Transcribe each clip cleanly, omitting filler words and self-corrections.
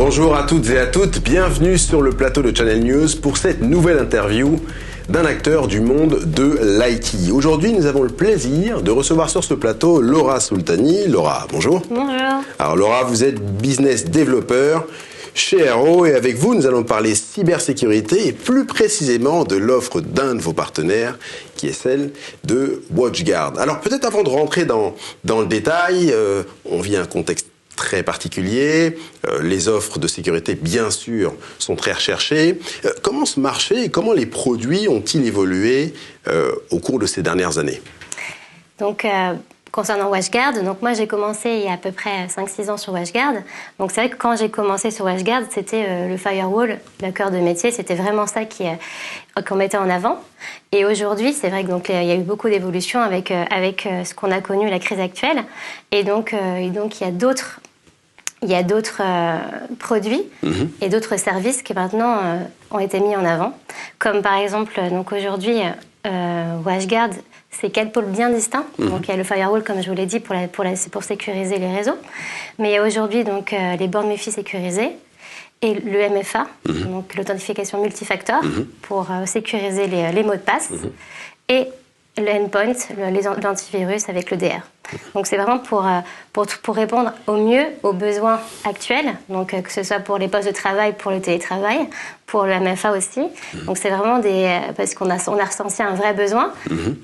Bonjour à toutes et à toutes, bienvenue sur le plateau de Channel News pour cette nouvelle interview d'un acteur du monde de l'IT. Aujourd'hui, nous avons le plaisir de recevoir sur ce plateau Laura Soultani. Laura, bonjour. Bonjour. Alors Laura, vous êtes business développeur chez Arrow et avec vous, nous allons parler cybersécurité et plus précisément de l'offre d'un de vos partenaires qui est celle de WatchGuard. Alors peut-être avant de rentrer dans le détail, on vit un contexte très particulier, les offres de sécurité bien sûr sont très recherchées. Comment ce marché et comment les produits ont-ils évolué au cours de ces dernières années? Donc concernant WatchGuard, donc moi j'ai commencé il y a à peu près 5-6 ans sur WatchGuard. Donc c'est vrai que quand j'ai commencé sur WatchGuard, c'était le firewall, le cœur de métier, c'était vraiment ça qu'on mettait en avant. Et aujourd'hui, c'est vrai que donc il y a eu beaucoup d'évolutions avec ce qu'on a connu la crise actuelle. Et donc il y a d'autres produits et d'autres services qui maintenant ont été mis en avant. Comme par exemple, donc aujourd'hui, WatchGuard, c'est 4 pôles bien distincts. Donc il y a le firewall, comme je vous l'ai dit, pour sécuriser les réseaux. Mais il y a aujourd'hui donc les bornes MiFi sécurisées et le MFA, donc l'authentification multifacteur, pour sécuriser les mots de passe. Et le endpoint, l'antivirus avec le DR. Donc c'est vraiment pour répondre au mieux aux besoins actuels, donc que ce soit pour les postes de travail, pour le télétravail, pour le MFA aussi. Donc c'est vraiment parce qu'on a ressenti un vrai besoin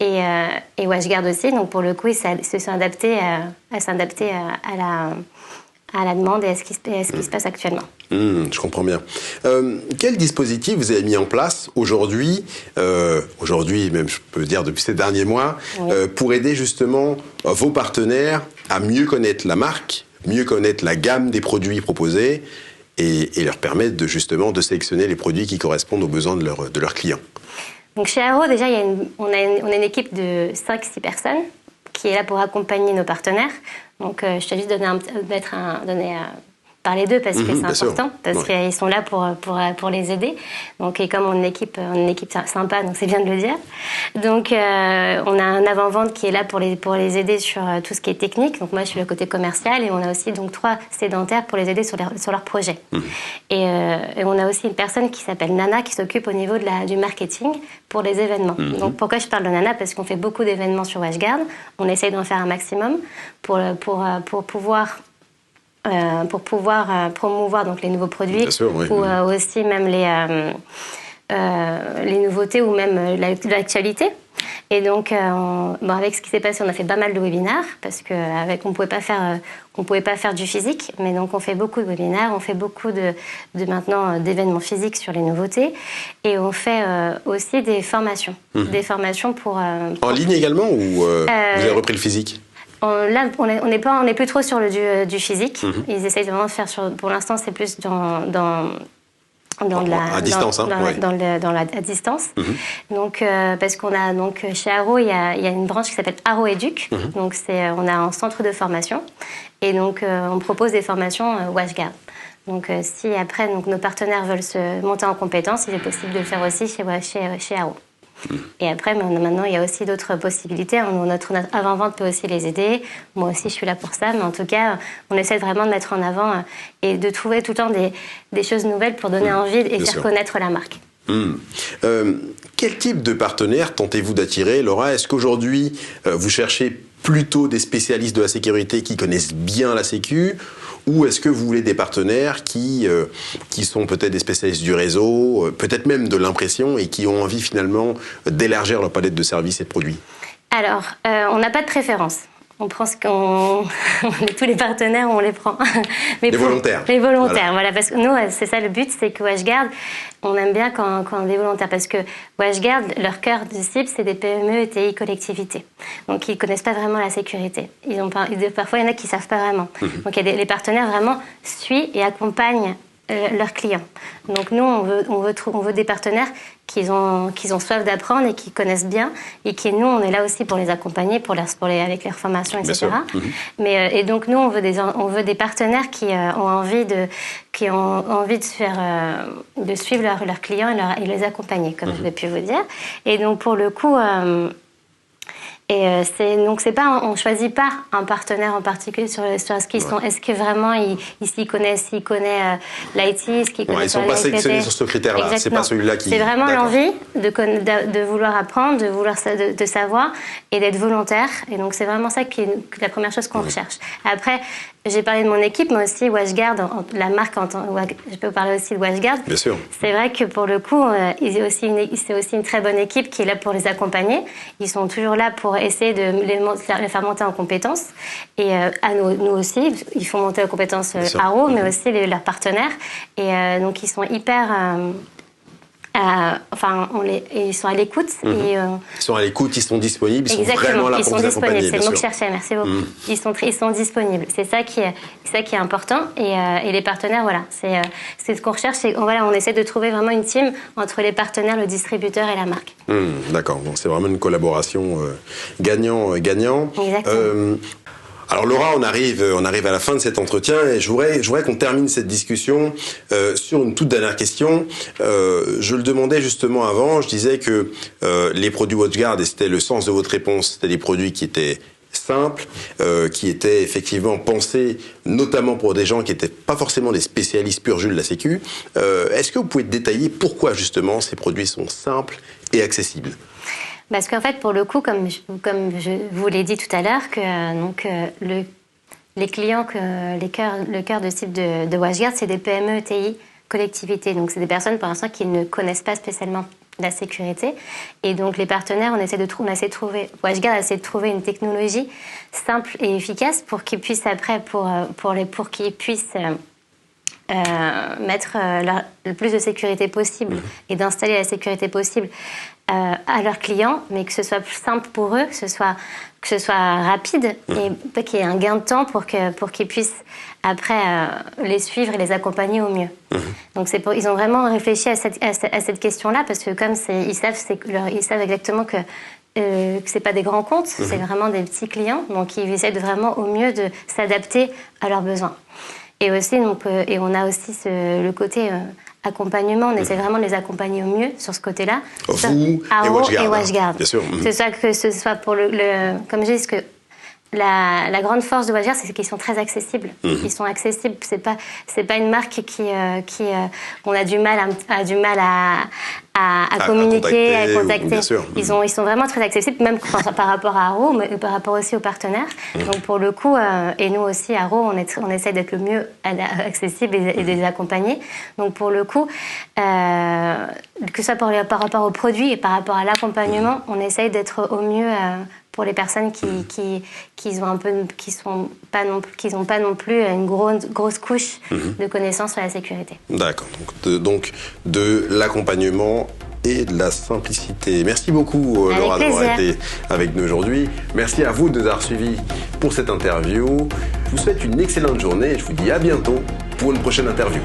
et WatchGuard aussi. Donc pour le coup, ils se sont adaptés à la demande et à ce qui se passe actuellement. Je comprends bien. Quel dispositif vous avez mis en place aujourd'hui, même je peux dire depuis ces derniers mois, pour aider justement vos partenaires à mieux connaître la marque, mieux connaître la gamme des produits proposés et leur permettre de sélectionner les produits qui correspondent aux besoins de leurs clients? Donc chez Arrow, déjà, on a une équipe de 5-6 personnes qui est là pour accompagner nos partenaires. Donc, je t'ai juste parler d'eux parce que c'est important, parce qu'ils sont là pour les aider. Donc, et comme on est une équipe sympa, donc c'est bien de le dire. Donc, on a un avant-vente qui est là pour les aider sur tout ce qui est technique. Donc, moi, je suis le côté commercial et on a aussi donc 3 sédentaires pour les aider sur leurs projets. Et on a aussi une personne qui s'appelle Nana qui s'occupe au niveau du marketing pour les événements. Donc, pourquoi je parle de Nana? Parce qu'on fait beaucoup d'événements sur WatchGuard. On essaye d'en faire un maximum pour pouvoir promouvoir donc les nouveaux produits ou aussi même les nouveautés ou même l'actualité. Et donc, avec ce qui s'est passé, on a fait pas mal de webinaires parce qu'on pouvait pas faire du physique, mais donc on fait beaucoup de webinaires, on fait beaucoup d'événements physiques sur les nouveautés et on fait aussi des formations, pour en ligne également ou vous avez repris le phisique? Là, on n'est plus trop sur du physique. Ils essayent vraiment de faire pour l'instant, c'est plus à distance. Donc, parce qu'on a chez Arrow, il y a une branche qui s'appelle Arrow Educ. Donc, on a un centre de formation et donc on propose des formations WatchGuard. Donc, si après nos partenaires veulent se monter en compétences, il est possible de le faire aussi chez Arrow. Et après, maintenant, il y a aussi d'autres possibilités. Notre avant-vente peut aussi les aider. Moi aussi, je suis là pour ça. Mais en tout cas, on essaie vraiment de mettre en avant et de trouver tout le temps des choses nouvelles pour donner envie et faire connaître la marque. Quel type de partenaire tentez-vous d'attirer, Laura? Est-ce qu'aujourd'hui, vous cherchez plutôt des spécialistes de la sécurité qui connaissent bien la sécu? Ou est-ce que vous voulez des partenaires qui sont peut-être des spécialistes du réseau, peut-être même de l'impression et qui ont envie finalement d'élargir leur palette de services et de produits? Alors, on n'a pas de préférence. On prend tous les partenaires, on les prend. Mais volontaires. Les volontaires, voilà. Parce que nous, c'est ça le but, c'est que WatchGuard, on aime bien quand on a des volontaires. Parce que WatchGuard, leur cœur de cible, c'est des PME, ETI, collectivités. Donc, ils ne connaissent pas vraiment la sécurité. Parfois, il y en a qui ne savent pas vraiment. Donc, les partenaires vraiment suivent et accompagnent leurs clients. Donc nous, on veut des partenaires qui ont soif d'apprendre et qui connaissent bien et nous, on est là aussi pour les accompagner, avec leurs formations, etc. Et donc nous, on veut des partenaires qui ont envie de suivre leurs clients et les accompagner, comme je l'ai pu vous dire. Et donc pour le coup, Et donc c'est pas, on choisit pas un partenaire en particulier sur ce qu'ils sont. Est-ce que vraiment il s'y connaît, l'IT, ce qu'ils connaissent. Ils sont pas sélectionnés sur ce critère-là. C'est pas celui-là qui. C'est vraiment l'envie de vouloir apprendre, de savoir et d'être volontaire. Et donc c'est vraiment ça qui est la première chose qu'on recherche. Après, j'ai parlé de mon équipe, mais aussi WashGuard, la marque. Je peux parler aussi de WashGuard. Bien sûr. C'est vrai que pour le coup, c'est aussi une très bonne équipe qui est là pour les accompagner. Ils sont toujours là pour essayer de les faire monter en compétences. Et à nous aussi, ils font monter en compétences Arrow, mais aussi leurs partenaires. Et donc ils sont hyper... ils sont à l'écoute. Ils sont à l'écoute, ils sont disponibles, ils sont vraiment là pour vous accompagner. C'est le mot que je cherchais, merci beaucoup. Ils sont disponibles. C'est ça qui est important. Et les partenaires, voilà, c'est ce qu'on recherche. On essaie de trouver vraiment une team entre les partenaires, le distributeur et la marque. D'accord, donc c'est vraiment une collaboration gagnant-gagnant. Exactement. Alors Laura, on arrive à la fin de cet entretien et je voudrais qu'on termine cette discussion sur une toute dernière question. Je le demandais justement avant, je disais que les produits WatchGuard, et c'était le sens de votre réponse, c'était des produits qui étaient simples, qui étaient effectivement pensés notamment pour des gens qui n'étaient pas forcément des spécialistes pur jus de la Sécu. Est-ce que vous pouvez détailler pourquoi justement ces produits sont simples et accessibles ? Parce qu'en fait, pour le coup, comme je vous l'ai dit tout à l'heure, les clients, le cœur de cible de WashGuard, c'est des PME, ETI, collectivités. Donc, c'est des personnes, pour l'instant, qui ne connaissent pas spécialement la sécurité. Et donc, les partenaires, WashGuard a essayé de trouver une technologie simple et efficace pour qu'ils puissent après, pour qu'ils puissent mettre le plus de sécurité possible et d'installer la sécurité possible à leurs clients, mais que ce soit plus simple pour eux, que ce soit rapide et qu'il y ait un gain de temps pour qu'ils puissent après les suivre et les accompagner au mieux. Donc ils ont vraiment réfléchi à cette question-là parce que comme ils savent exactement que c'est pas des grands comptes, c'est vraiment des petits clients, donc ils essaient vraiment au mieux de s'adapter à leurs besoins. Et aussi, et on a aussi le côté accompagnement, on essaie vraiment de les accompagner au mieux sur ce côté-là. Vous et WashGuard. Bien sûr. Que ce soit pour comme je dis, que la grande force de WashGuard, c'est qu'ils sont très accessibles. Ils sont accessibles. C'est pas une marque qu'on a du mal à communiquer, à contacter. Bien sûr. Ils sont vraiment très accessibles, même par rapport à Arrow, mais par rapport aussi aux partenaires. Donc pour le coup, et nous aussi, Arrow, on essaie d'être le mieux accessible et de les accompagner. Donc pour le coup, que ce soit par rapport aux produits et par rapport à l'accompagnement, on essaye d'être au mieux pour les personnes qui n'ont pas non plus une grosse couche de connaissances sur la sécurité. D'accord. Donc de l'accompagnement et de la simplicité. Merci beaucoup Laura d'avoir été avec nous aujourd'hui. Merci à vous de nous avoir suivis pour cette interview. Je vous souhaite une excellente journée et je vous dis à bientôt pour une prochaine interview.